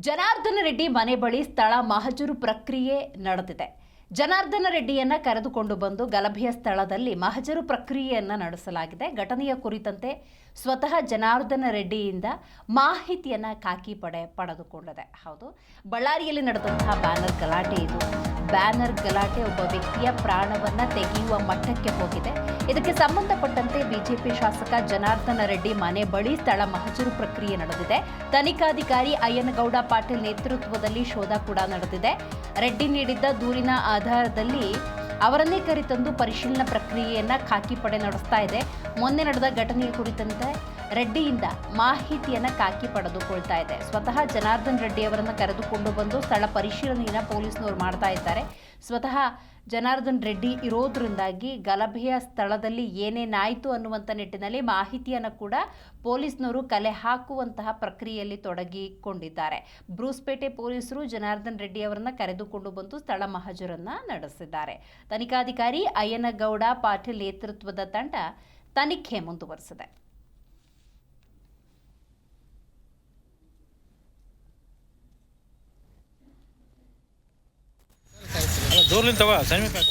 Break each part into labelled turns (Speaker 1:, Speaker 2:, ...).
Speaker 1: ಜನಾರ್ದನ ರೆಡ್ಡಿ ಮನೆ ಬಳಿ ಸ್ಥಳ ಮಹಜರು ಪ್ರಕ್ರಿಯೆ ನಡೆದಿದೆ. ಜನಾರ್ದನ ರೆಡ್ಡಿಯನ್ನ ಕರೆದುಕೊಂಡು ಬಂದು ಗಲಭೆಯ ಸ್ಥಳದಲ್ಲಿ ಮಹಜರು ಪ್ರಕ್ರಿಯೆಯನ್ನ ನಡೆಸಲಾಗಿದೆ. ಘಟನೆಯ ಕುರಿತಂತೆ ಸ್ವತಃ ಜನಾರ್ದನ ರೆಡ್ಡಿಯಿಂದ ಮಾಹಿತಿಯನ್ನ ಖಾಕಿ ಪಡೆ ಪಡೆದುಕೊಂಡಿದೆ. ಹೌದು, ಬಳ್ಳಾರಿಯಲ್ಲಿ ನಡೆದಂತಹ ಬ್ಯಾನರ್ ಗಲಾಟೆ ಇದು. ಬ್ಯಾನರ್ ಗಲಾಟೆ ಒಬ್ಬ ವ್ಯಕ್ತಿಯ ಪ್ರಾಣವನ್ನ ತೆಗೆಯುವ ಮಟ್ಟಕ್ಕೆ ಹೋಗಿದೆ. ಇದಕ್ಕೆ ಸಂಬಂಧಪಟ್ಟಂತೆ ಬಿಜೆಪಿ ಶಾಸಕ ಜನಾರ್ದನ ರೆಡ್ಡಿ ಮನೆ ಬಳಿ ಸ್ಥಳ ಮಹಜರು ಪ್ರಕ್ರಿಯೆ ನಡೆದಿದೆ. ತನಿಖಾಧಿಕಾರಿ ಅಯ್ಯನಗೌಡ ಪಾಟೀಲ್ ನೇತೃತ್ವದಲ್ಲಿ ಶೋಧ ಕೂಡ ನಡೆದಿದೆ. ರೆಡ್ಡಿ ನೀಡಿದ್ದ ದೂರಿನ ಆಧಾರದಲ್ಲಿ ಅವರನ್ನೇ ಕರೆತಂದು ಪರಿಶೀಲನಾ ಪ್ರಕ್ರಿಯೆಯನ್ನ ಖಾಕಿ ಪಡೆ ನಡೆಸ್ತಾ ಇದೆ. ಮೊನ್ನೆ ನಡೆದ ಘಟನೆಯ ಕುರಿತಂತೆ ರೆಡ್ಡಿಯಿಂದ ಮಾಹಿತಿಯನ್ನ ಖಾಕಿ ಪಡೆದುಕೊಳ್ತಾ ಇದೆ. ಸ್ವತಃ ಜನಾರ್ದನ್ ರೆಡ್ಡಿ ಅವರನ್ನು ಕರೆದುಕೊಂಡು ಬಂದು ಸ್ಥಳ ಪರಿಶೀಲನೆಯನ್ನ ಪೊಲೀಸ್ನವರು ಮಾಡ್ತಾ ಇದ್ದಾರೆ. ಸ್ವತಃ ಜನಾರ್ದನ್ ರೆಡ್ಡಿ ಇರೋದ್ರಿಂದಾಗಿ ಗಲಭೆಯ ಸ್ಥಳದಲ್ಲಿ ಏನೇನಾಯಿತು ಅನ್ನುವಂಥ ನಿಟ್ಟಿನಲ್ಲಿ ಮಾಹಿತಿಯನ್ನು ಕೂಡ ಪೊಲೀಸ್ನವರು ಕಲೆ ಹಾಕುವಂತಹ ಪ್ರಕ್ರಿಯೆಯಲ್ಲಿ ತೊಡಗಿಕೊಂಡಿದ್ದಾರೆ. ಬ್ರೂಸ್ಪೇಟೆ ಪೊಲೀಸರು ಜನಾರ್ದನ್ ರೆಡ್ಡಿ ಅವರನ್ನ ಕರೆದುಕೊಂಡು ಬಂದು ಸ್ಥಳ ಮಹಜರನ್ನ ನಡೆಸಿದ್ದಾರೆ. ತನಿಖಾಧಿಕಾರಿ ಅಯ್ಯನಗೌಡ ಪಾಟೀಲ್ ನೇತೃತ್ವದ ತಂಡ ತನಿಖೆ ಮುಂದುವರೆಸಿದೆ.
Speaker 2: दूर निंतवा सही में पैक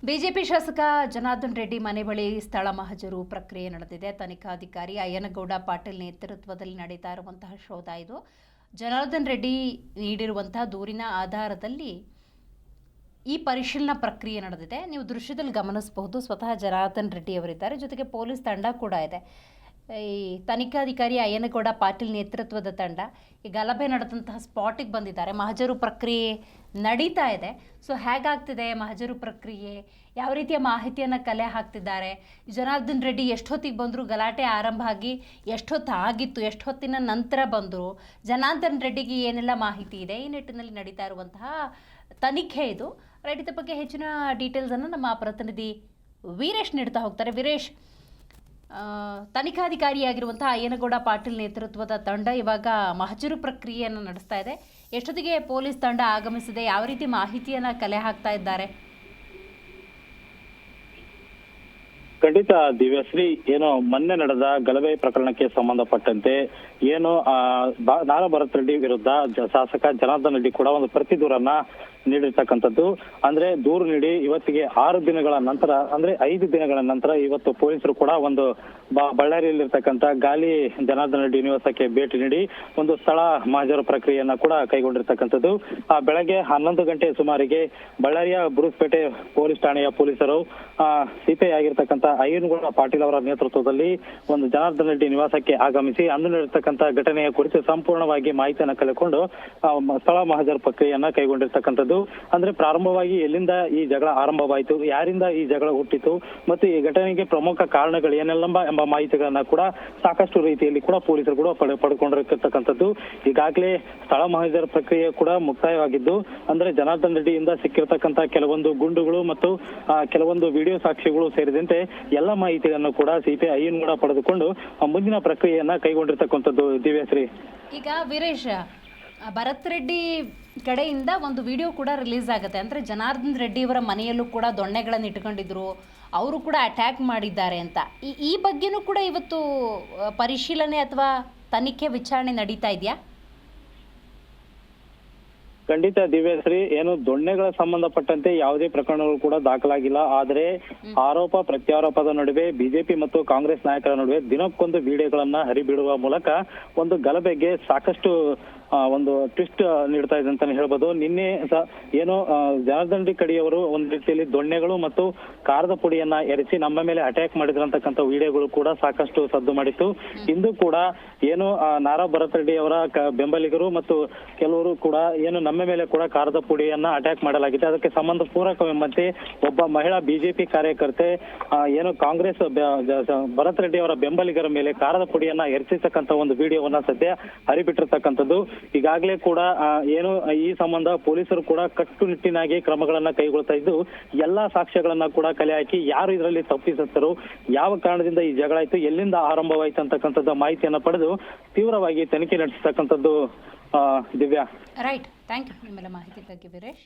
Speaker 1: ಬಿಜೆಪಿ ಶಾಸಕ ಜನಾರ್ದನ್ ರೆಡ್ಡಿ ಮನೆ ಬಳಿ ಸ್ಥಳ ಮಹಜರು ಪ್ರಕ್ರಿಯೆ ನಡೆದಿದೆ. ತನಿಖಾಧಿಕಾರಿ ಅಯ್ಯನಗೌಡ ಪಾಟೀಲ್ ನೇತೃತ್ವದಲ್ಲಿ ನಡೀತಾ ಇರುವಂತಹ ಶೋಧ ಇದು. ಜನಾರ್ದನ್ ರೆಡ್ಡಿ ನೀಡಿರುವಂತಹ ದೂರಿನ ಆಧಾರದಲ್ಲಿ ಈ ಪರಿಶೀಲನಾ ಪ್ರಕ್ರಿಯೆ ನಡೆದಿದೆ. ನೀವು ದೃಶ್ಯದಲ್ಲಿ ಗಮನಿಸಬಹುದು, ಸ್ವತಃ ಜನಾರ್ದನ್ ರೆಡ್ಡಿ ಅವರಿದ್ದಾರೆ, ಜೊತೆಗೆ ಪೊಲೀಸ್ ತಂಡ ಕೂಡ ಇದೆ. ಈ ತನಿಖಾಧಿಕಾರಿ ಅಯ್ಯನಗೌಡ ಪಾಟೀಲ್ ನೇತೃತ್ವದ ತಂಡ ಈ ಗಲಭೆ ನಡೆದಂತಹ ಸ್ಪಾಟಿಗೆ ಬಂದಿದ್ದಾರೆ. ಮಹಜರು ಪ್ರಕ್ರಿಯೆ ನಡೀತಾ ಇದೆ. ಸೊ ಹೇಗಾಗ್ತಿದೆ ಮಹಜರು ಪ್ರಕ್ರಿಯೆ, ಯಾವ ರೀತಿಯ ಮಾಹಿತಿಯನ್ನು ಕಲೆ ಹಾಕ್ತಿದ್ದಾರೆ, ಜನಾರ್ದನ್ ರೆಡ್ಡಿ ಎಷ್ಟೊತ್ತಿಗೆ ಬಂದರು, ಗಲಾಟೆ ಆರಂಭ ಆಗಿ ಎಷ್ಟೊತ್ತು ಆಗಿತ್ತು, ಎಷ್ಟೊತ್ತಿನ ನಂತರ ಬಂದರು, ಜನಾರ್ದನ್ ರೆಡ್ಡಿಗೆ ಏನೆಲ್ಲ ಮಾಹಿತಿ ಇದೆ, ಈ ನಿಟ್ಟಿನಲ್ಲಿ ನಡೀತಾ ಇರುವಂತಹ ತನಿಖೆ ಇದು. ರೈಟ್, ಇದ್ರ ಬಗ್ಗೆ ಹೆಚ್ಚಿನ ಡೀಟೇಲ್ಸನ್ನು ನಮ್ಮ ಪ್ರತಿನಿಧಿ ವೀರೇಶ್ ನೀಡ್ತಾ ಹೋಗ್ತಾರೆ. ವೀರೇಶ್, ತನಿಖಾಧಿಕಾರಿಯಾಗಿರುವಂತಹ ಅಯ್ಯನಗೌಡ ಪಾಟೀಲ್ ನೇತೃತ್ವದ ತಂಡ ಇವಾಗ ಮಹಜರು ಪ್ರಕ್ರಿಯೆಯನ್ನು ನಡೆಸ್ತಾ ಇದೆ. ಎಷ್ಟೊತ್ತಿಗೆ ಪೊಲೀಸ್ ತಂಡ ಆಗಮಿಸಿದೆ, ಯಾವ ರೀತಿ ಮಾಹಿತಿಯನ್ನು ಕಲೆ ಹಾಕ್ತಾ ಇದ್ದಾರೆ?
Speaker 3: ಖಂಡಿತ ದಿವ್ಯಶ್ರೀ, ಏನು ಮೊನ್ನೆ ನಡೆದ ಗಲಭೆ ಪ್ರಕರಣಕ್ಕೆ ಸಂಬಂಧಪಟ್ಟಂತೆ ಏನು ನಾರಾ ಭರತ್ ರೆಡ್ಡಿ ವಿರುದ್ಧ ಶಾಸಕ ಜನಾರ್ದನ್ ರೆಡ್ಡಿ ಕೂಡ ಒಂದು ಪ್ರತಿ ದೂರನ್ನ ನೀಡಿರ್ತಕ್ಕಂಥದ್ದು. ಅಂದ್ರೆ ದೂರು ನೀಡಿ ಇವತ್ತಿಗೆ 6 ದಿನಗಳ ನಂತರ, ಅಂದ್ರೆ 5 ದಿನಗಳ ನಂತರ ಇವತ್ತು ಪೊಲೀಸರು ಕೂಡ ಒಂದು ಬಳ್ಳಾರಿಯಲ್ಲಿರ್ತಕ್ಕಂಥ ಗಾಲಿ ಜನಾರ್ದನ್ ರೆಡ್ಡಿ ನಿವಾಸಕ್ಕೆ ಭೇಟಿ ನೀಡಿ ಒಂದು ಸ್ಥಳ ಮಹಜರು ಪ್ರಕ್ರಿಯೆಯನ್ನ ಕೂಡ ಕೈಗೊಂಡಿರ್ತಕ್ಕಂಥದ್ದು. ಬೆಳಗ್ಗೆ 11 ಗಂಟೆ ಸುಮಾರಿಗೆ ಬಳ್ಳಾರಿಯ ಬ್ರೂಸ್ಪೇಟೆ ಪೊಲೀಸ್ ಠಾಣೆಯ ಪೊಲೀಸರು ಸಿಪಿಐ ಆಗಿರ್ತಕ್ಕಂಥ ಅಯ್ಯನಗೌಡ ಪಾಟೀಲ್ ಅವರ ನೇತೃತ್ವದಲ್ಲಿ ಒಂದು ಜನಾರ್ದನ್ ರೆಡ್ಡಿ ನಿವಾಸಕ್ಕೆ ಆಗಮಿಸಿ ಅಂದು ನಡೆರ್ತಕ್ಕಂಥ ಘಟನೆಯ ಕುರಿತು ಸಂಪೂರ್ಣವಾಗಿ ಮಾಹಿತಿಯನ್ನು ಕಲೆಕೊಂಡು ಸ್ಥಳ ಮಹಜರು ಪ್ರಕ್ರಿಯೆಯನ್ನ ಕೈಗೊಂಡಿರ್ತಕ್ಕಂಥದ್ದು. ಅಂದ್ರೆ ಪ್ರಾರಂಭವಾಗಿ ಎಲ್ಲಿಂದ ಈ ಜಗಳ ಆರಂಭವಾಯಿತು, ಯಾರಿಂದ ಈ ಜಗಳ ಹುಟ್ಟಿತು ಮತ್ತು ಈ ಘಟನೆಗೆ ಪ್ರಮುಖ ಕಾರಣಗಳು ಏನೆಲ್ಲ ಎಂಬ ಮಾಹಿತಿಗಳನ್ನ ಕೂಡ ಸಾಕಷ್ಟು ರೀತಿಯಲ್ಲಿ ಕೂಡ ಪೊಲೀಸರು ಕೂಡ ಪಡೆದುಕೊಂಡಿರತಕ್ಕಂಥದ್ದು. ಈಗಾಗಲೇ ಸ್ಥಳ ಮಹಜರು ಪ್ರಕ್ರಿಯೆ ಕೂಡ ಮುಕ್ತಾಯವಾಗಿದ್ದು, ಅಂದ್ರೆ ಜನಾರ್ದನ್ ರೆಡ್ಡಿಯಿಂದ ಸಿಕ್ಕಿರತಕ್ಕಂಥ ಕೆಲವೊಂದು ಗುಂಡುಗಳು ಮತ್ತು ಕೆಲವೊಂದು ವಿಡಿಯೋ ಸಾಕ್ಷ್ಯಗಳು ಸೇರಿದಂತೆ ಎಲ್ಲ ಮಾಹಿತಿಗಳನ್ನು ಕೂಡ ಸಿಪಿಐ ಅಯ್ಯನಗೌಡ ಪಡೆದುಕೊಂಡು ಮುಂದಿನ ಪ್ರಕ್ರಿಯೆಯನ್ನ ಕೈಗೊಂಡಿರ್ತಕ್ಕಂಥದ್ದು. ದಿವ್ಯಶ್ರೀ,
Speaker 1: ಈಗ ವೀರೇಶ್, ಭರತ್ ರೆಡ್ಡಿ ಕಡೆಯಿಂದ ಒಂದು ವಿಡಿಯೋ ಕೂಡ ರಿಲೀಸ್ ಆಗುತ್ತೆ. ಅಂದರೆ ಜನಾರ್ದನ್ ರೆಡ್ಡಿ ಅವರ ಮನೆಯಲ್ಲೂ ಕೂಡ ದೊಣ್ಣೆಗಳನ್ನು ಇಟ್ಕೊಂಡಿದ್ರು, ಅವರು ಕೂಡ ಅಟ್ಯಾಕ್ ಮಾಡಿದ್ದಾರೆ ಅಂತ. ಈ ಬಗ್ಗೆನೂ ಕೂಡ ಇವತ್ತು ಪರಿಶೀಲನೆ ಅಥವಾ ತನಿಖೆ ವಿಚಾರಣೆ ನಡೀತಾ ಇದೆಯಾ?
Speaker 3: ಖಂಡಿತ ದಿವ್ಯಶ್ರೀ, ಏನು ದೊಣ್ಣೆಗಳ ಸಂಬಂಧಪಟ್ಟಂತೆ ಯಾವುದೇ ಪ್ರಕರಣಗಳು ಕೂಡ ದಾಖಲಾಗಿಲ್ಲ. ಆದರೆ ಆರೋಪ ಪ್ರತ್ಯಾರೋಪದ ನಡುವೆ ಬಿಜೆಪಿ ಮತ್ತು ಕಾಂಗ್ರೆಸ್ ನಾಯಕರ ನಡುವೆ ದಿನಕ್ಕೊಂದು ವಿಡಿಯೋಗಳನ್ನ ಹರಿಬಿಡುವ ಮೂಲಕ ಒಂದು ಗಲಭೆಗೆ ಸಾಕಷ್ಟು ಒಂದು ಟ್ವಿಸ್ಟ್ ನೀಡ್ತಾ ಇದೆ ಅಂತಾನೆ ಹೇಳ್ಬೋದು. ನಿನ್ನೆ ಏನು ಜನಾರ್ದನ್ ರೆಡ್ಡಿ ಕಡಿಯವರು ಒಂದು ರೀತಿಯಲ್ಲಿ ದೊಣ್ಣೆಗಳು ಮತ್ತು ಕಾರದ ಪುಡಿಯನ್ನ ಎರಚಿ ನಮ್ಮ ಮೇಲೆ ಅಟ್ಯಾಕ್ ಮಾಡಿದ್ರಂತಕ್ಕಂಥ ವಿಡಿಯೋಗಳು ಕೂಡ ಸಾಕಷ್ಟು ಸದ್ದು ಮಾಡಿತ್ತು. ಇಂದು ಕೂಡ ಏನು ನಾರಾ ಭರತ್ ರೆಡ್ಡಿ ಅವರ ಬೆಂಬಲಿಗರು ಮತ್ತು ಕೆಲವರು ಕೂಡ ಏನು ನಮ್ಮ ಮೇಲೆ ಕೂಡ ಕಾರದ ಪುಡಿಯನ್ನ ಅಟ್ಯಾಕ್ ಮಾಡಲಾಗಿದೆ. ಅದಕ್ಕೆ ಸಂಬಂಧ ಪೂರಕವೆಂಬಂತೆ ಒಬ್ಬ ಮಹಿಳಾ ಬಿಜೆಪಿ ಕಾರ್ಯಕರ್ತೆ ಏನು ಕಾಂಗ್ರೆಸ್ ಭರತ್ ರೆಡ್ಡಿ ಅವರ ಬೆಂಬಲಿಗರ ಮೇಲೆ ಕಾರದ ಪುಡಿಯನ್ನ ಎರಚಿರ್ತಕ್ಕಂಥ ಒಂದು ವಿಡಿಯೋವನ್ನ ಸದ್ಯ ಹರಿಬಿಟ್ಟಿರ್ತಕ್ಕಂಥದ್ದು. ಈಗಾಗಲೇ ಕೂಡ ಏನು ಈ ಸಂಬಂಧ ಪೊಲೀಸರು ಕೂಡ ಕಟ್ಟುನಿಟ್ಟಿನಾಗಿ ಕ್ರಮಗಳನ್ನ ಕೈಗೊಳ್ತಾ ಇದ್ದು ಎಲ್ಲಾ ಸಾಕ್ಷ್ಯಗಳನ್ನ ಕೂಡ ಕಲೆ ಹಾಕಿ ಯಾರು ಇದರಲ್ಲಿ ತಪ್ಪಿಸತ್ತರು, ಯಾವ ಕಾರಣದಿಂದ ಈ ಜಗಳ ಆಯ್ತು, ಎಲ್ಲಿಂದ ಆರಂಭವಾಯ್ತು ಅಂತಕ್ಕಂಥದ್ದು ಮಾಹಿತಿಯನ್ನ ಪಡೆದು ತೀವ್ರವಾಗಿ ತನಿಖೆ ನಡೆಸತಕ್ಕಂಥದ್ದು. ದಿವ್ಯಾ,
Speaker 1: ರೈಟ್, ಥ್ಯಾಂಕ್ ಯು ನಿಮ್ಮೆಲ್ಲ ಮಾಹಿತಿಗಾಗಿ ವೀರೇಶ್.